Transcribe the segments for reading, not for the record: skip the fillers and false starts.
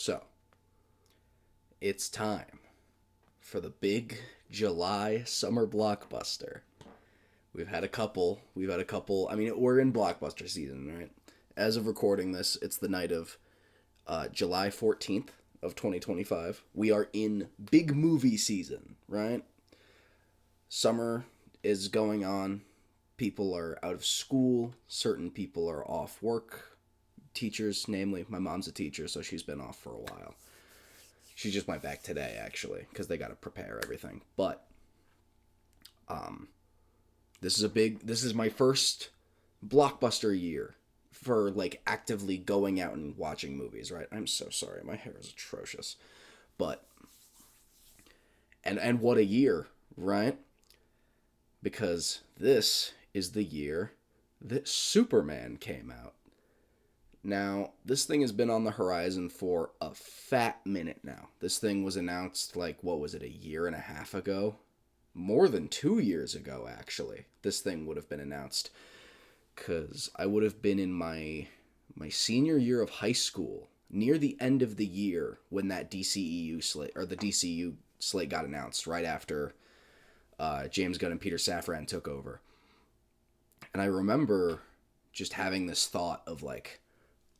So, it's time for the big July summer blockbuster. We've had a couple. I mean, we're in blockbuster season, right? As of recording this, it's the night of July 14th of 2025. We are in big movie season, right? Summer is going on. People are out of school. Certain people are off work. Teachers, namely, my mom's a teacher, so she's been off for a while. She just went back today, actually, because they got to prepare everything. But this is my first blockbuster year for like actively going out and watching movies, right? I'm so sorry. My hair is atrocious. But and what a year, right? Because this is the year that Superman came out. Now, this thing has been on the horizon for a fat minute now. This thing was announced, like, what was it, a year and a half ago? More than 2 years ago, actually. This thing would have been announced. Because I would have been in my senior year of high school, near the end of the year, when that DCEU slate, or the DCU slate got announced, right after James Gunn and Peter Safran took over. And I remember just having this thought of, like,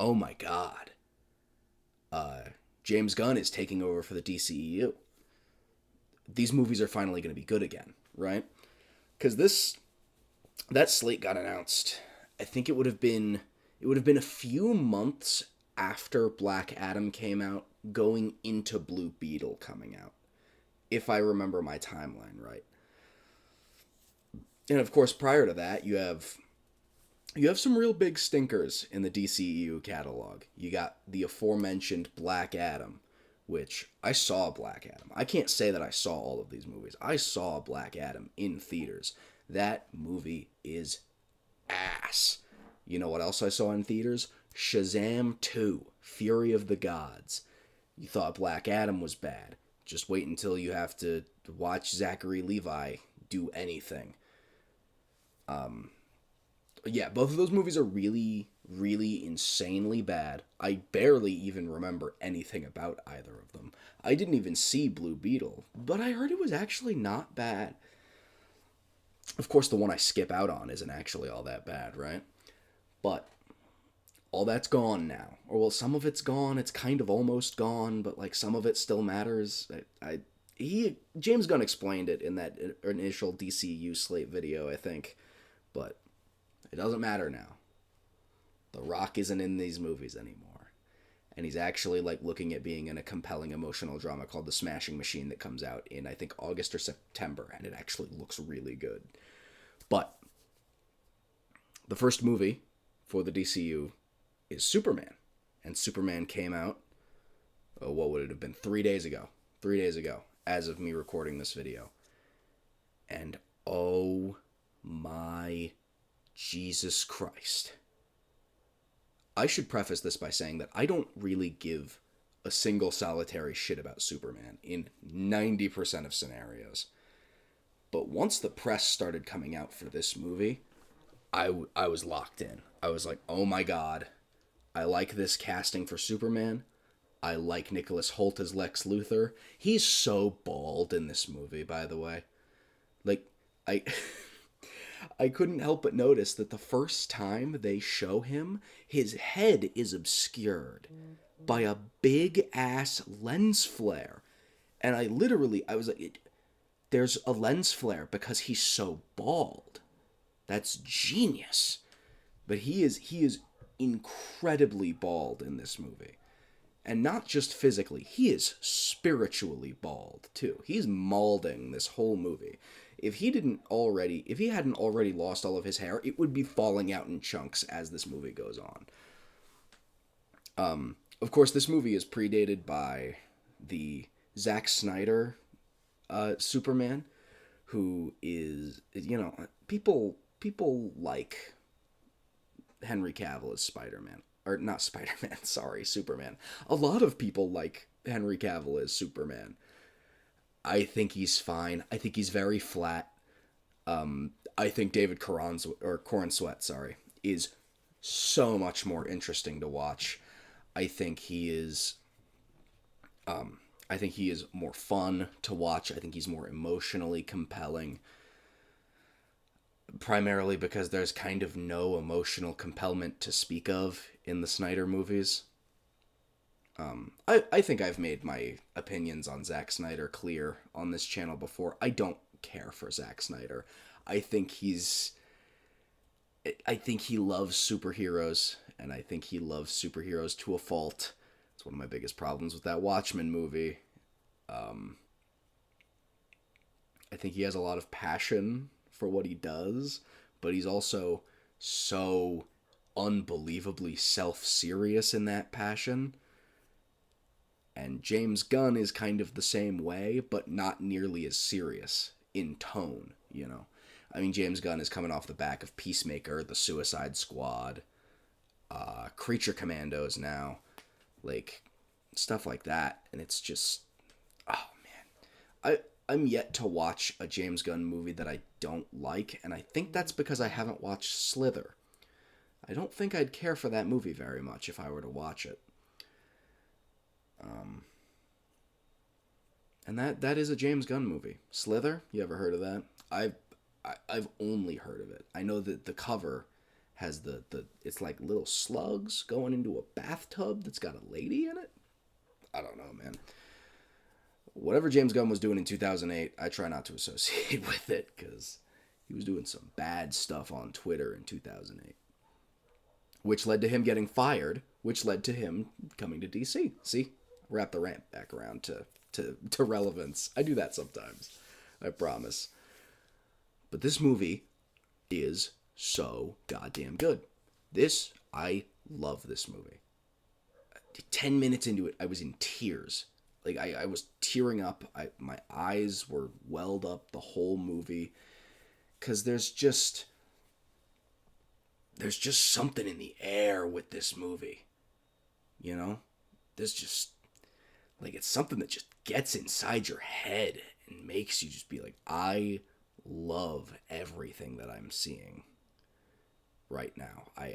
oh my god, James Gunn is taking over for the DCEU. These movies are finally going to be good again, right? Because that slate got announced. I think it would have been a few months after Black Adam came out, going into Blue Beetle coming out, if I remember my timeline right. And of course, prior to that, you have some real big stinkers in the DCEU catalog. You got the aforementioned Black Adam, which I saw Black Adam. I can't say that I saw all of these movies. I saw Black Adam in theaters. That movie is ass. You know what else I saw in theaters? Shazam 2, Fury of the Gods. You thought Black Adam was bad. Just wait until you have to watch Zachary Levi do anything. Yeah, both of those movies are really, really insanely bad. I barely even remember anything about either of them. I didn't even see Blue Beetle, but I heard it was actually not bad. Of course, the one I skip out on isn't actually all that bad, right? But all that's gone now. Or, well, some of it's gone. It's kind of almost gone, but, like, some of it still matters. James Gunn explained it in that initial DCU slate video, I think. But it doesn't matter now. The Rock isn't in these movies anymore. And he's actually, like, looking at being in a compelling emotional drama called The Smashing Machine that comes out in, I think, August or September. And it actually looks really good. But the first movie for the DCU is Superman. And Superman came out, what would it have been, 3 days ago. 3 days ago, as of me recording this video. And oh my Jesus Christ. I should preface this by saying that I don't really give a single solitary shit about Superman in 90% of scenarios. But once the press started coming out for this movie, I was locked in. I was like, oh my god, I like this casting for Superman. I like Nicholas Hoult as Lex Luthor. He's so bald in this movie, by the way. Like, I couldn't help but notice that the first time they show him, his head is obscured by a big ass lens flare. And I was like, there's a lens flare because he's so bald. That's genius. But he is incredibly bald in this movie. And not just physically, he is spiritually bald too. He's maulding this whole movie. If he hadn't already lost all of his hair, it would be falling out in chunks as this movie goes on. Of course, this movie is predated by the Zack Snyder Superman, who is, people like Henry Cavill as Spider-Man. Or not Spider-Man, sorry, Superman. A lot of people like Henry Cavill as Superman. I think he's fine. I think he's very flat. I think David Corn Sweat, is so much more interesting to watch. I think he is I think he is more fun to watch. I think he's more emotionally compelling, primarily because there's kind of no emotional compellment to speak of in the Snyder movies. I think I've made my opinions on Zack Snyder clear on this channel before. I don't care for Zack Snyder. I think he's. I think he loves superheroes, and I think he loves superheroes to a fault. It's one of my biggest problems with that Watchmen movie. I think he has a lot of passion for what he does, but he's also so unbelievably self-serious in that passion. And James Gunn is kind of the same way, but not nearly as serious in tone, you know. I mean, James Gunn is coming off the back of Peacemaker, The Suicide Squad, Creature Commandos now, like stuff like that, and it's just, oh man, I'm yet to watch a James Gunn movie that I don't like, and I think that's because I haven't watched Slither. I don't think I'd care for that movie very much if I were to watch it. And that is a James Gunn movie. Slither, you ever heard of that? I've only heard of it. I know that the cover has the it's like little slugs going into a bathtub that's got a lady in it. I don't know, man. Whatever James Gunn was doing in 2008, I try not to associate with it because he was doing some bad stuff on Twitter in 2008, which led to him getting fired, which led to him coming to DC. See, wrap the rant back around to relevance. I do that sometimes, I promise. But this movie is so goddamn good. I love this movie. 10 minutes into it, I was in tears. Like, I was tearing up. My eyes were welled up the whole movie. Because there's just something in the air with this movie. You know? There's just, like, it's something that just gets inside your head and makes you just be like, I love everything that I'm seeing right now. I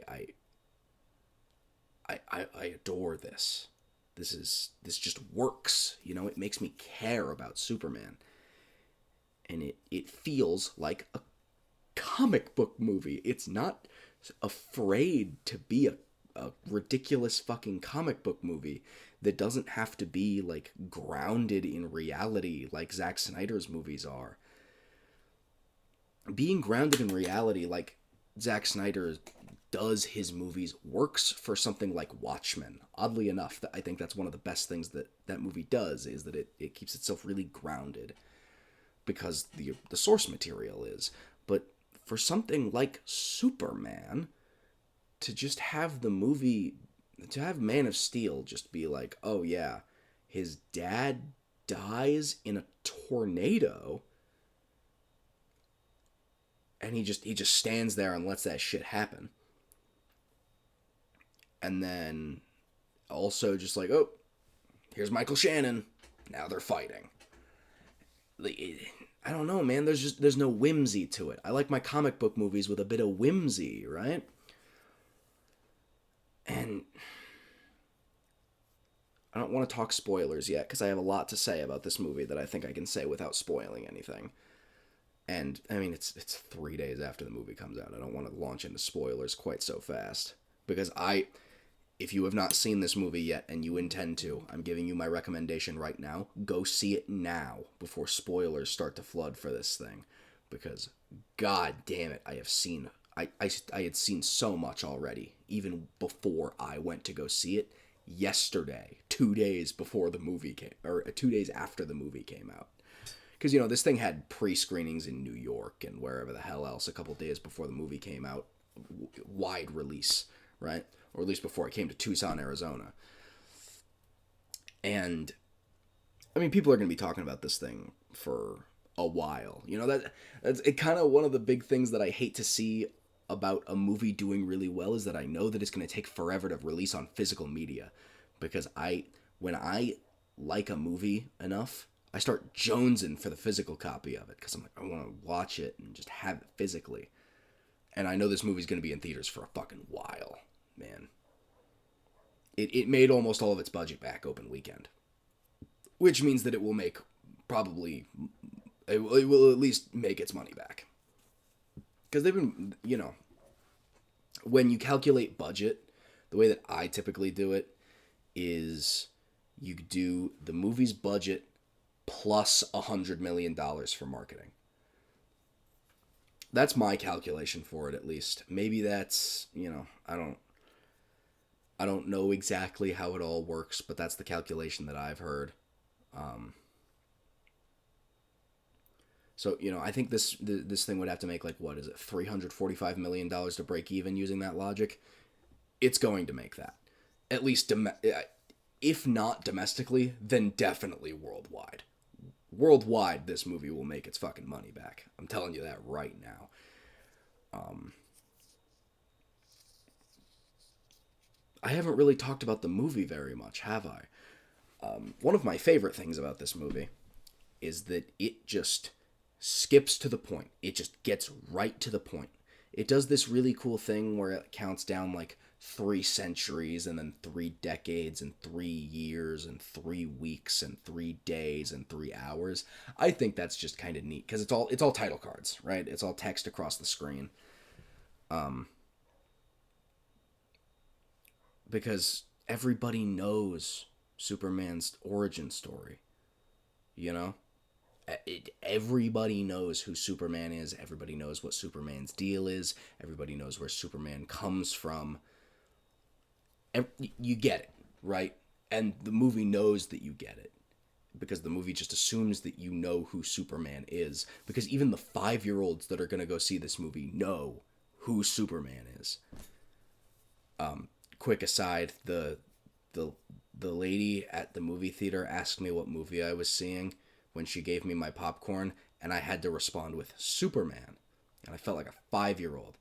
adore this. This just works, you know. It makes me care about Superman, and it feels like a comic book movie. It's not afraid to be a ridiculous fucking comic book movie that doesn't have to be like grounded in reality like Zack Snyder's movies are. Being grounded in reality like Zack Snyder does his movies works for something like Watchmen. Oddly enough, I think that's one of the best things that that movie does is that it keeps itself really grounded because the source material is. But for something like Superman, to just have the movie, to have Man of Steel just be like, oh yeah, his dad dies in a tornado, and he just stands there and lets that shit happen. And then also just like, oh, here's Michael Shannon. Now they're fighting. I don't know, man. There's no whimsy to it. I like my comic book movies with a bit of whimsy, right? And I don't want to talk spoilers yet because I have a lot to say about this movie that I think I can say without spoiling anything. And I mean, it's 3 days after the movie comes out. I don't want to launch into spoilers quite so fast because if you have not seen this movie yet and you intend to, I'm giving you my recommendation right now. Go see it now before spoilers start to flood for this thing. Because, god damn it, I had seen so much already, even before I went to go see it yesterday, 2 days before the movie came, or 2 days after the movie came out. Because, you know, this thing had pre-screenings in New York and wherever the hell else a couple days before the movie came out. Wide release, right? Or at least before it came to Tucson, Arizona. And, I mean, people are going to be talking about this thing for a while. You know, that's it. Kind of one of the big things that I hate to see about a movie doing really well is that I know that it's going to take forever to release on physical media. Because when I like a movie enough, I start jonesing for the physical copy of it. Because I'm like, I want to watch it and just have it physically. And I know this movie's going to be in theaters for a fucking while. Man, it made almost all of its budget back open weekend. which means that it will make probably it will at least make its money back. Because they've been, when you calculate budget, the way that I typically do it is you do the movie's budget plus $100 million for marketing. That's my calculation for it, at least. Maybe that's, I don't know exactly how it all works, but that's the calculation that I've heard. So, I think this thing would have to make, like, what is it, $345 million to break even using that logic? It's going to make that. At least, if not domestically, then definitely worldwide. Worldwide, this movie will make its fucking money back. I'm telling you that right now. I haven't really talked about the movie very much, have I? One of my favorite things about this movie is that it just skips to the point. It just gets right to the point. It does this really cool thing where it counts down like 3 centuries and then 3 decades and 3 years and 3 weeks and 3 days and 3 hours. I think that's just kind of neat because it's all title cards, right? It's all text across the screen. Because everybody knows Superman's origin story, everybody knows who Superman is. Everybody knows what Superman's deal is. Everybody knows where Superman comes from. You get it, right? And the movie knows that you get it. Because the movie just assumes that you know who Superman is. Because even the 5-year-olds that are going to go see this movie know who Superman is. Quick aside, the lady at the movie theater asked me what movie I was seeing when she gave me my popcorn, and I had to respond with Superman. And I felt like a 5-year-old.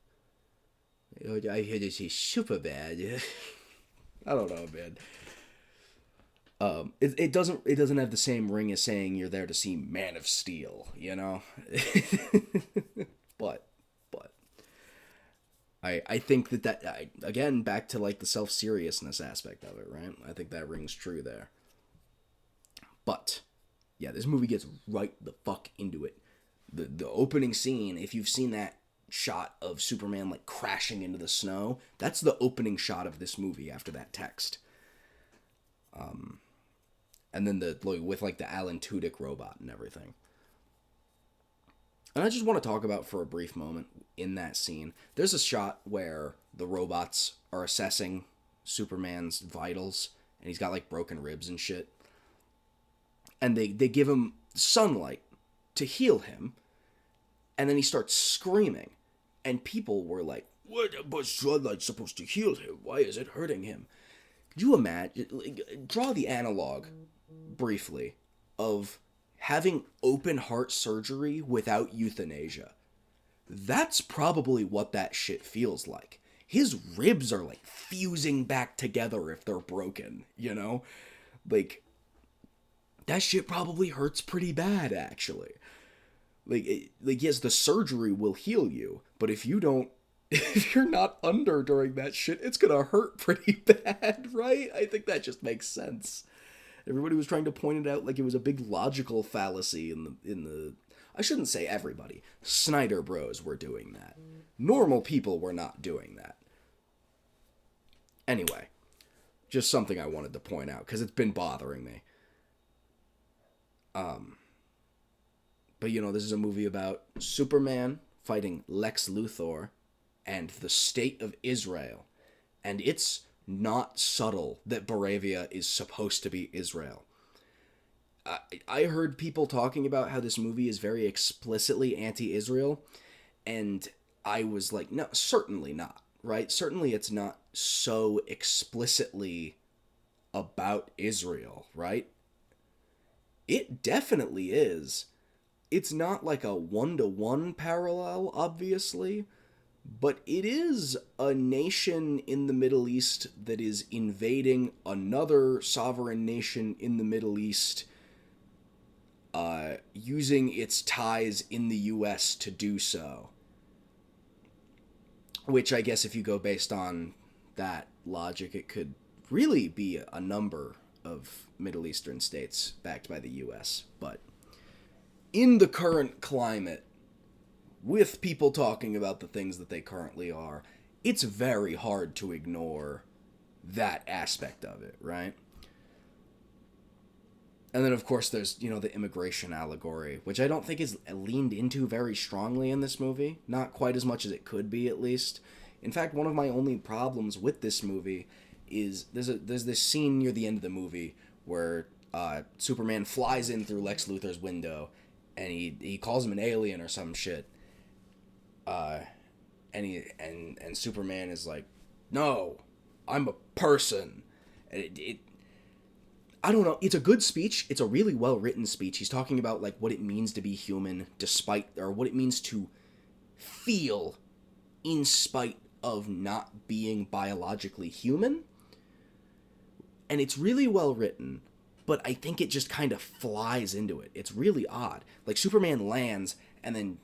I had to say Superman. I don't know, man. It doesn't have the same ring as saying you're there to see Man of Steel, but I think that again, back to like the self-seriousness aspect of it, right? I think that rings true there. But yeah, this movie gets right the fuck into it. The opening scene, if you've seen that shot of Superman like crashing into the snow, that's the opening shot of this movie after that text. And then with like the Alan Tudyk robot and everything. And I just want to talk about for a brief moment in that scene. There's a shot where the robots are assessing Superman's vitals, and he's got like broken ribs and shit. And they give him sunlight to heal him, and then he starts screaming. And people were like, "What was sunlight supposed to heal him? Why is it hurting him?" Could you imagine? Draw the analog briefly of having open heart surgery without euthanasia. That's probably what that shit feels like. His ribs are like fusing back together if they're broken, Like, that shit probably hurts pretty bad, actually. Like yes, the surgery will heal you, but if you're not under during that shit, it's gonna hurt pretty bad, right? I think that just makes sense. Everybody was trying to point it out like it was a big logical fallacy in the I shouldn't say everybody. Snyder Bros were doing that. Normal people were not doing that. Anyway, just something I wanted to point out because it's been bothering me. But this is a movie about Superman fighting Lex Luthor and the state of Israel. And it's not subtle that Baravia is supposed to be Israel. I heard people talking about how this movie is very explicitly anti-Israel, and I was like, no, certainly not, right? Certainly it's not so explicitly about Israel, right? It definitely is. It's not like a one-to-one parallel, obviously, but it is a nation in the Middle East that is invading another sovereign nation in the Middle East, using its ties in the U.S. to do so. Which I guess if you go based on that logic, it could really be a number of Middle Eastern states backed by the US. But in the current climate, with people talking about the things that they currently are, it's very hard to ignore that aspect of it, right? And then, of course, there's, the immigration allegory, which I don't think is leaned into very strongly in this movie. Not quite as much as it could be, at least. In fact, one of my only problems with this movie is there's this scene near the end of the movie where Superman flies in through Lex Luthor's window, and he calls him an alien or some shit. And Superman is like, "No, I'm a person." And I don't know. It's a good speech. It's a really well written speech. He's talking about like what it means to be human, or what it means to feel in spite of not being biologically human. And it's really well written, but I think it just kind of flies into it. It's really odd. Like, Superman lands, and then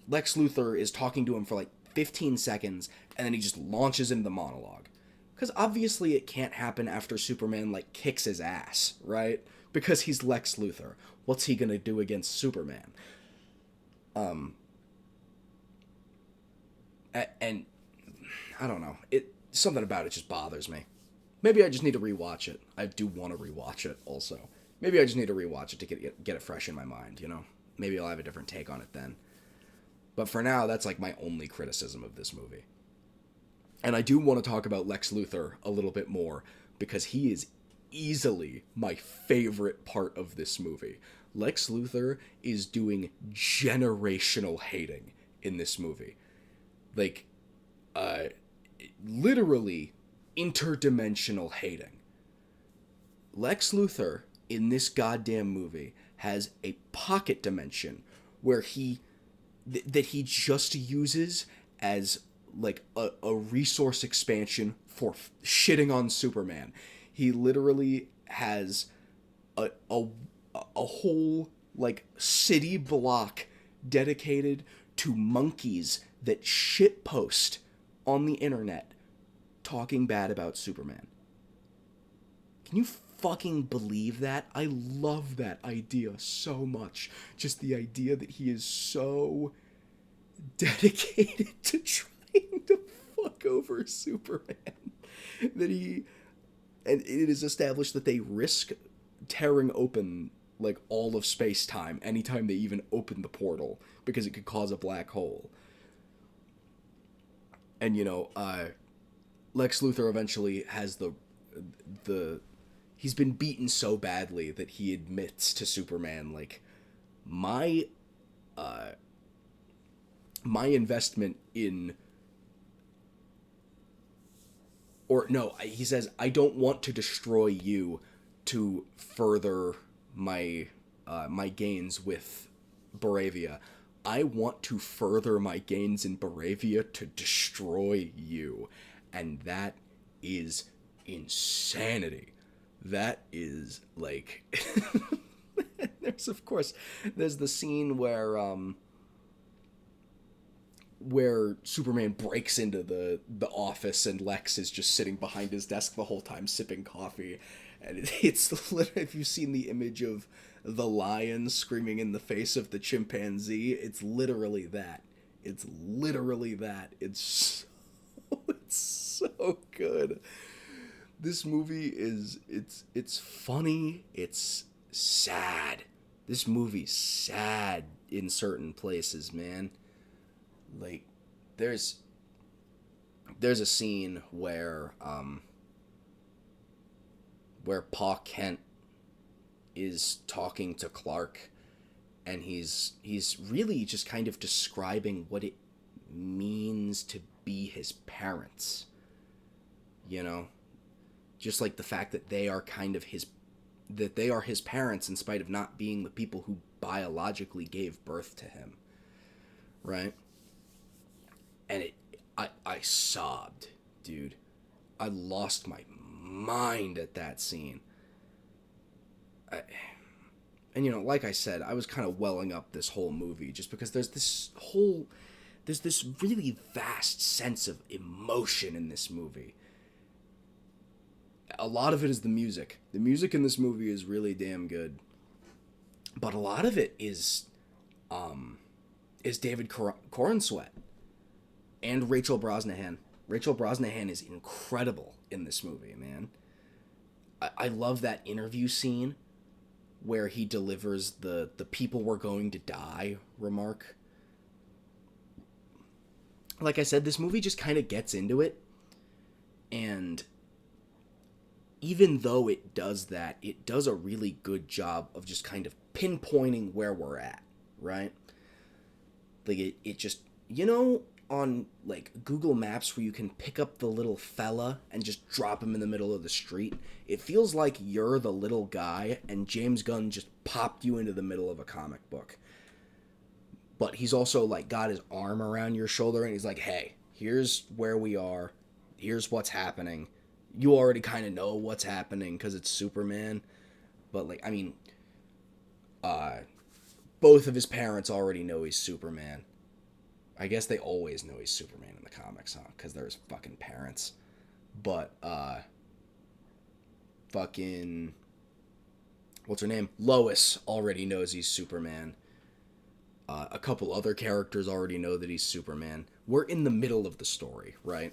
Lex Luthor is talking to him for like 15 seconds, and then he just launches into the monologue. Because obviously it can't happen after Superman, like, kicks his ass, right? Because he's Lex Luthor. What's he gonna do against Superman? And I don't know. Something about it just bothers me. Maybe I just need to rewatch it. I do want to rewatch it also. Maybe I just need to rewatch it to get it fresh in my mind, Maybe I'll have a different take on it then. But for now, that's like my only criticism of this movie. And I do want to talk about Lex Luthor a little bit more, because he is easily my favorite part of this movie. Lex Luthor is doing generational hating in this movie. Like, literally interdimensional hating. Lex Luthor in this goddamn movie has a pocket dimension where that he just uses as like a resource expansion for shitting on Superman. He literally has a whole like city block dedicated to monkeys that shitpost on the internet talking bad about Superman. Can you fucking believe that? I love that idea so much. Just the idea that he is so dedicated to trying to fuck over Superman. And it is established that they risk tearing open like all of space-time anytime they even open the portal, because it could cause a black hole. And Lex Luthor eventually has he's been beaten so badly that he admits to Superman, like, my investment in, or no, he says, I don't want to destroy you to further my gains with Baravia. I want to further my gains in Baravia to destroy you. And that is insanity. That is, like... There's the scene where Superman breaks into the office and Lex is just sitting behind his desk the whole time sipping coffee. And it's literally, if you've seen the image of the lion screaming in the face of the chimpanzee, it's literally that. It's so good. This movie it's funny, it's sad. This movie's sad in certain places, man. Like, there's a scene where Pa Kent is talking to Clark, and he's really just kind of describing what it means to be his parents. Just like the fact that they are his parents in spite of not being the people who biologically gave birth to him. Right? And I sobbed, dude. I lost my mind at that scene. And like I said, I was kind of welling up this whole movie just because there's this really vast sense of emotion in this movie. A lot of it is the music. The music in this movie is really damn good. But a lot of it is David Corenswet and Rachel Brosnahan. Rachel Brosnahan is incredible in this movie, man. I love that interview scene where he delivers the people were going to die remark. Like I said, this movie just kind of gets into it. And even though it does that, it does a really good job of just kind of pinpointing where we're at, right? Like it just, on like Google Maps where you can pick up the little fella and just drop him in the middle of the street, it feels like you're the little guy and James Gunn just popped you into the middle of a comic book. But he's also like got his arm around your shoulder and he's like, hey, here's where we are. Here's what's happening. You already kind of know what's happening because it's Superman. But like, I mean, both of his parents already know he's Superman. I guess they always know he's Superman in the comics, huh? Because they're his fucking parents. But, fucking, what's her name? Lois already knows he's Superman. A couple other characters already know that he's Superman. We're in the middle of the story, right?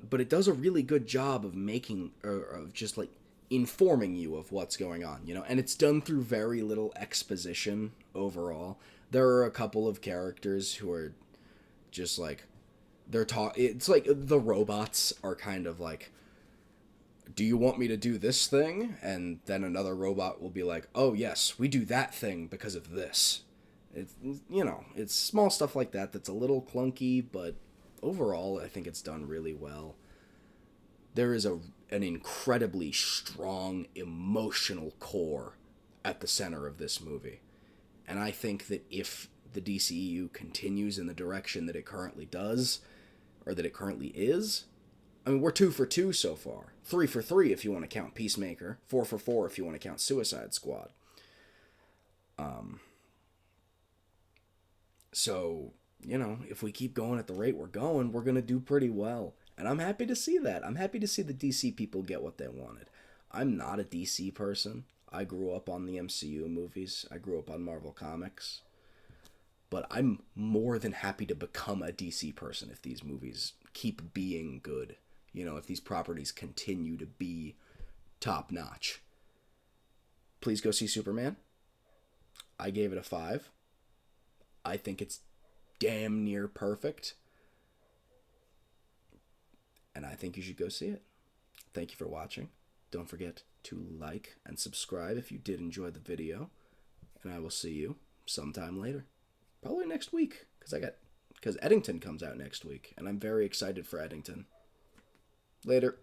But it does a really good job of making, or of just like informing you of what's going on, and it's done through very little exposition overall. There are a couple of characters who are just like, it's like the robots are kind of like, do you want me to do this thing? And then another robot will be like, oh yes, we do that thing because of this. It's, it's small stuff like that that's a little clunky, but overall I think it's done really well. There is an incredibly strong emotional core at the center of this movie. And I think that if the DCEU continues in the direction that it currently does, or that it currently is, I mean, we're 2 for 2 so far. 3 for 3 if you want to count Peacemaker. 4 for 4 if you want to count Suicide Squad. So, if we keep going at the rate we're going, we're going to do pretty well. And I'm happy to see that. I'm happy to see the DC people get what they wanted. I'm not a DC person. I grew up on the MCU movies. I grew up on Marvel Comics. But I'm more than happy to become a DC person if these movies keep being good. If these properties continue to be top notch. Please go see Superman. I gave it a 5. I think it's damn near perfect. And I think you should go see it. Thank you for watching. Don't forget to like and subscribe if you did enjoy the video. And I will see you sometime later. Probably next week. Because Eddington comes out next week. And I'm very excited for Eddington. Later.